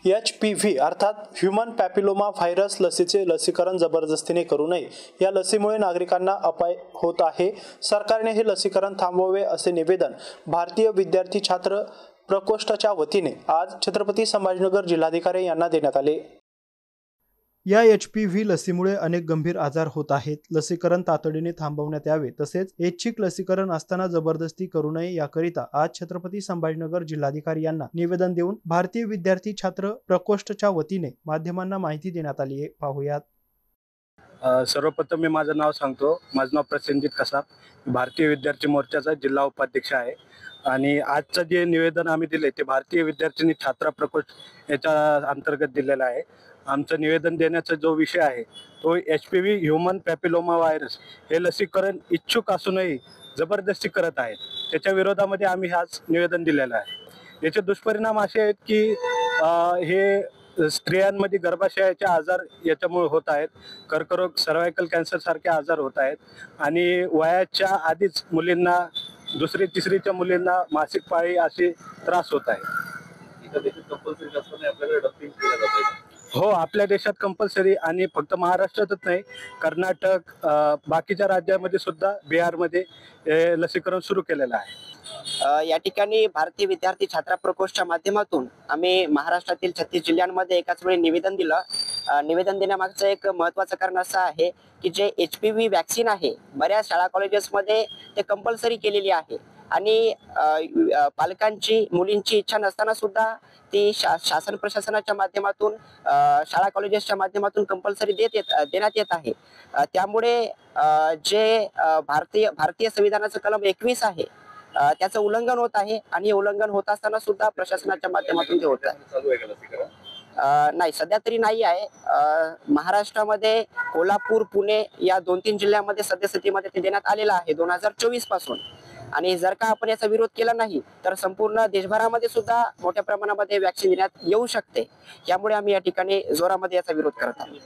HPV अर्थात human papilloma virus लसीचे लसीकरण जबरदस्तीने करू नये। या लसीमुळे नागरिकांना अपाय होत आहे। सरकारने हे लसीकरण थांबवावे असे निवेदन भारतीय विद्यार्थी छात्र प्रकोष्ठाच्या वतीने आज छत्रपती संभाजीनगर जिल्हाधिकारी यांना देण्यात आले। या HPV लसीमुळे अनेक गंभीर आजार होत आहेत। लसीकरण तातडीने थांबवण्यात यावे तसेच ऐच्छिक लसीकरण असताना जबरदस्ती करू नये याकरिता आज छत्रपती संभाजीनगर जिल्हाधिकारी यांना निवेदन देऊन भारतीय विद्यार्थी छात्र प्रकोष्ठच्या वतीने माध्यमांना माहिती देण्यात आली आहे। पाहूयात। सर्वप्रथम मी माझं नाव सांगतो। माझं नाव प्रसेनजित कसाब, भारतीय विद्यार्थी मोर्चाचा जिल्हा उपाध्यक्ष आहे। आणि आजचं जे निवेदन आम्ही दिले ते भारतीय विद्यार्थी छात्र प्रकोष्ठ याच्या अंतर्गत दिलेलं आहे। आमचं निवेदन देण्याचा जो विषय आहे तो HPV ह्यूमन पॅपिलोमा व्हायरस हे लसीकरण इच्छुक असूनही जबरदस्ती करत आहेत, त्याच्या विरोधामध्ये आम्ही आज निवेदन दिलेलं आहे। याचे दुष्परिणाम असे आहेत की हे स्त्रियांमध्ये गर्भाशयाचे आजार याच्यामुळे होत आहेत, कर्करोग, सर्वायकल कॅन्सर सारखे आजार होत आहेत आणि वयाच्या आधीच मुलींना, दुसरी तिसरीच्या मुलींना मासिक पाळी असे त्रास होत आहे। हो, आपल्या देशात कंपल्सरी आणि फक्त महाराष्ट्रातच नाही, कर्नाटक, बाकीच्या राज्यामध्ये सुद्धा, बिहारमध्ये लसीकरण सुरू केलेलं आहे। या ठिकाणी भारतीय विद्यार्थी छात्र प्रकोष्ठच्या माध्यमातून आम्ही महाराष्ट्रातील 36 जिल्ह्यांमध्ये एकाच वेळी निवेदन दिलं। निवेदन देण्यामागचं एक महत्त्वाचं कारण असं आहे की जे HPV वॅक्सिन आहे बऱ्याच शाळा कॉलेजेसमध्ये ते कंपल्सरी केलेली आहे आणि पालकांची, मुलींची इच्छा नसताना सुद्धा ती शासन प्रशासनाच्या माध्यमातून, शाळा कॉलेजेसच्या माध्यमातून कंपल्सरी देण्यात येत आहे। त्यामुळे जे भारतीय संविधानाचं कलम 21 आहे त्याचं उल्लंघन होत आहे आणि हे उल्लंघन होत असताना सुद्धा प्रशासनाच्या माध्यमातून ते होत आहे। नाही, सध्या तरी नाही आहे। महाराष्ट्रामध्ये कोल्हापूर, पुणे या 2-3 जिल्ह्यामध्ये सद्यस्थितीमध्ये ते देण्यात आलेलं आहे 2024 पासून। आणि जर का आपण याचा विरोध केला नाही तर संपूर्ण देशभरामध्ये सुद्धा मोठ्या प्रमाणामध्ये वॅक्सिन देण्यात येऊ शकते। यामुळे आम्ही या ठिकाणी जोरामध्ये याचा विरोध करत आहोत।